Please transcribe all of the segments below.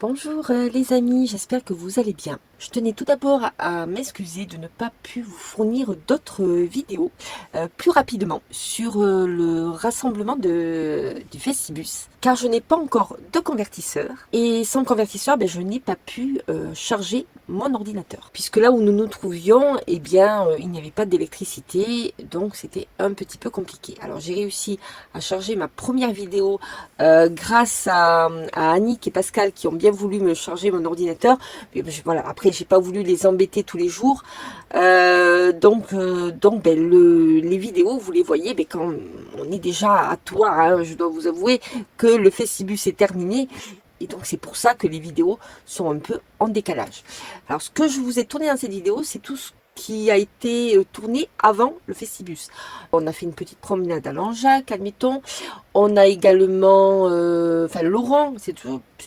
Bonjour les amis, j'espère que vous allez bien. Je tenais tout d'abord à m'excuser de ne pas pu vous fournir d'autres vidéos plus rapidement sur le rassemblement du Festibus, car je n'ai pas encore de convertisseur et sans convertisseur je n'ai pas pu charger mon ordinateur, puisque là où nous nous trouvions, il n'y avait pas d'électricité, donc c'était un petit peu compliqué. Alors j'ai réussi à charger ma première vidéo grâce à Annick et Pascal qui ont bien voulu me charger mon ordinateur. Mais voilà, après j'ai pas voulu les embêter tous les jours. Les vidéos, vous les voyez, quand on est déjà à toi, hein, je dois vous avouer que le Festibus est terminé. Et donc c'est pour ça que les vidéos sont un peu en décalage. Alors ce que je vous ai tourné dans cette vidéo, c'est tout ce qui a été tourné avant le Festibus. On a fait une petite promenade à Langeac, admettons. On a également, Laurent, c'est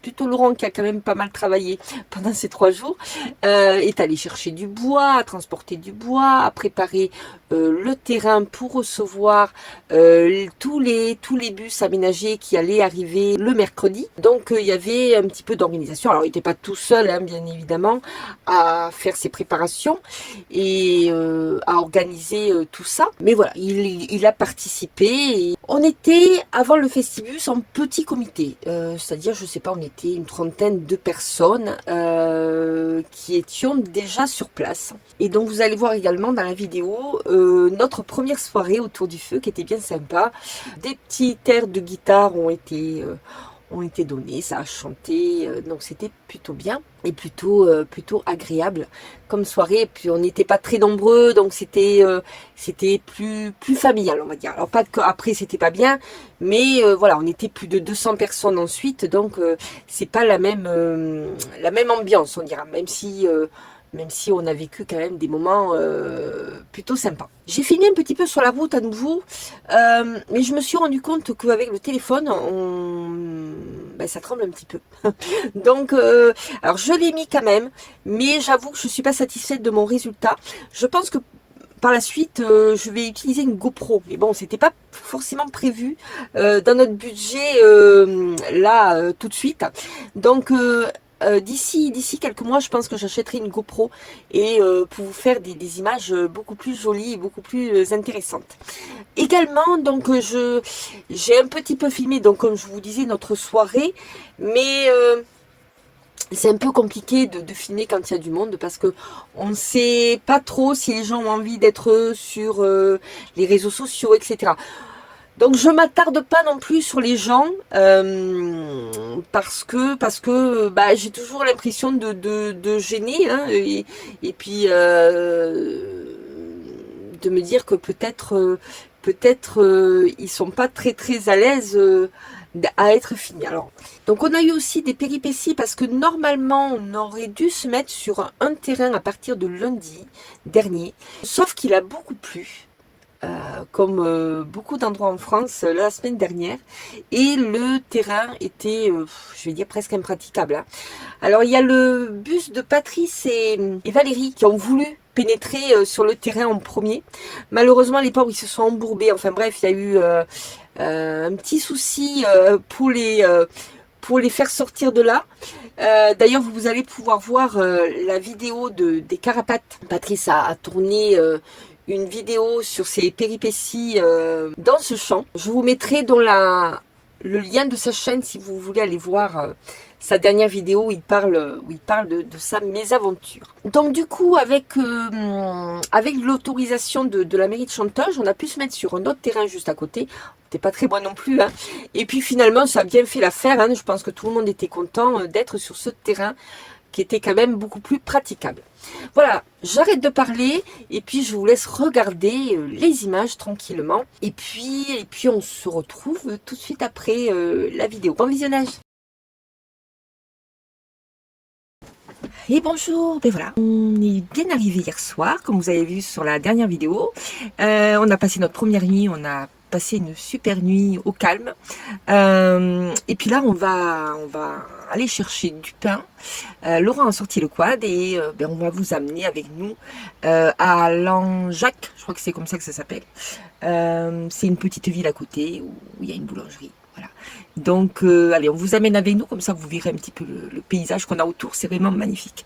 plutôt Laurent qui a quand même pas mal travaillé pendant ces 3 jours, est allé chercher du bois, à transporter du bois, à préparer le terrain pour recevoir tous les bus aménagés qui allaient arriver le mercredi. Donc il y avait un petit peu d'organisation. Alors il n'était pas tout seul, hein, bien évidemment, à faire ses préparations et à organiser tout ça. Mais voilà, il a participé. Et on était avant le Festibus en petit comité, c'est-à-dire, je sais pas, on était une trentaine de personnes qui étions déjà sur place. Et donc vous allez voir également dans la vidéo notre première soirée autour du feu qui était bien sympa. Des petits airs de guitare ont été donnés, ça a chanté, donc c'était plutôt bien et plutôt agréable comme soirée. Et puis on n'était pas très nombreux, donc c'était plus familial, on va dire. Alors pas que après c'était pas bien, mais voilà, on était plus de 200 personnes ensuite, donc c'est pas la même ambiance, on dira, même si on a vécu quand même des moments plutôt sympas. J'ai filmé un petit peu sur la route à nouveau, mais je me suis rendu compte qu'avec le téléphone, ça tremble un petit peu. Donc, alors je l'ai mis quand même, mais j'avoue que je suis pas satisfaite de mon résultat. Je pense que par la suite, je vais utiliser une GoPro. Mais bon, c'était pas forcément prévu dans notre budget tout de suite. Donc, d'ici quelques mois, je pense que j'achèterai une GoPro et pour vous faire des images beaucoup plus jolies et beaucoup plus intéressantes. Également, donc j'ai un petit peu filmé, donc comme je vous disais, notre soirée, mais c'est un peu compliqué de filmer quand il y a du monde parce que on ne sait pas trop si les gens ont envie d'être sur les réseaux sociaux, etc. Donc je m'attarde pas non plus sur les gens parce que j'ai toujours l'impression de gêner, hein, et puis de me dire que peut-être ils sont pas très à l'aise à être filmés. Alors, donc on a eu aussi des péripéties parce que normalement on aurait dû se mettre sur un terrain à partir de lundi dernier, sauf qu'il a beaucoup plu. Comme beaucoup d'endroits en France la semaine dernière, et le terrain était, je vais dire, presque impraticable, hein. Alors il y a le bus de Patrice et Valérie qui ont voulu pénétrer sur le terrain en premier. Malheureusement les pauvres ils se sont embourbés, enfin bref, il y a eu un petit souci pour les faire sortir de là. D'ailleurs vous allez pouvoir voir la vidéo des carapates. Patrice a tourné une vidéo sur ses péripéties dans ce champ. Je vous mettrai le lien de sa chaîne si vous voulez aller voir sa dernière vidéo où il parle de sa mésaventure. Donc du coup, avec l'autorisation de la mairie de Chanteuge, on a pu se mettre sur un autre terrain juste à côté. C'était pas très loin non plus, hein. Et puis finalement, ça a bien fait l'affaire, hein. Je pense que tout le monde était content d'être sur ce terrain qui était quand même beaucoup plus praticable. Voilà, j'arrête de parler et puis je vous laisse regarder les images tranquillement. Et puis on se retrouve tout de suite après la vidéo. Bon visionnage. Et bonjour, voilà, on est bien arrivé hier soir, comme vous avez vu sur la dernière vidéo. On a passé notre première nuit, on a passé une super nuit au calme. Et puis là, on va aller chercher du pain. Laurent a sorti le quad et on va vous amener avec nous à Langeac, je crois que c'est comme ça que ça s'appelle. C'est une petite ville à côté où il y a une boulangerie. Voilà. Donc, allez, on vous amène avec nous, comme ça vous verrez un petit peu le paysage qu'on a autour, c'est vraiment magnifique.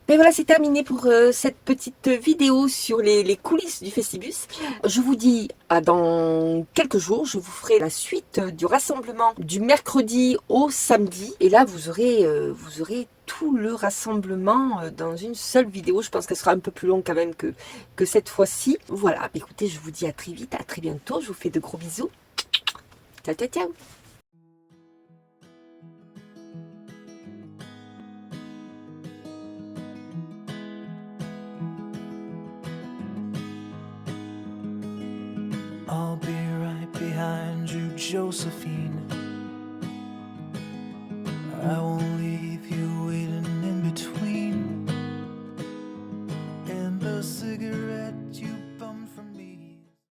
Mais voilà, c'est terminé pour cette petite vidéo sur les coulisses du Festibus. Je vous dis à dans quelques jours, je vous ferai la suite du rassemblement du mercredi au samedi. Et là, vous aurez tout le rassemblement dans une seule vidéo. Je pense qu'elle sera un peu plus longue quand même que cette fois-ci. Voilà, écoutez, je vous dis à très vite, à très bientôt. Je vous fais de gros bisous. Ciao, ciao, ciao. I'll be right behind you, Josephine. I won't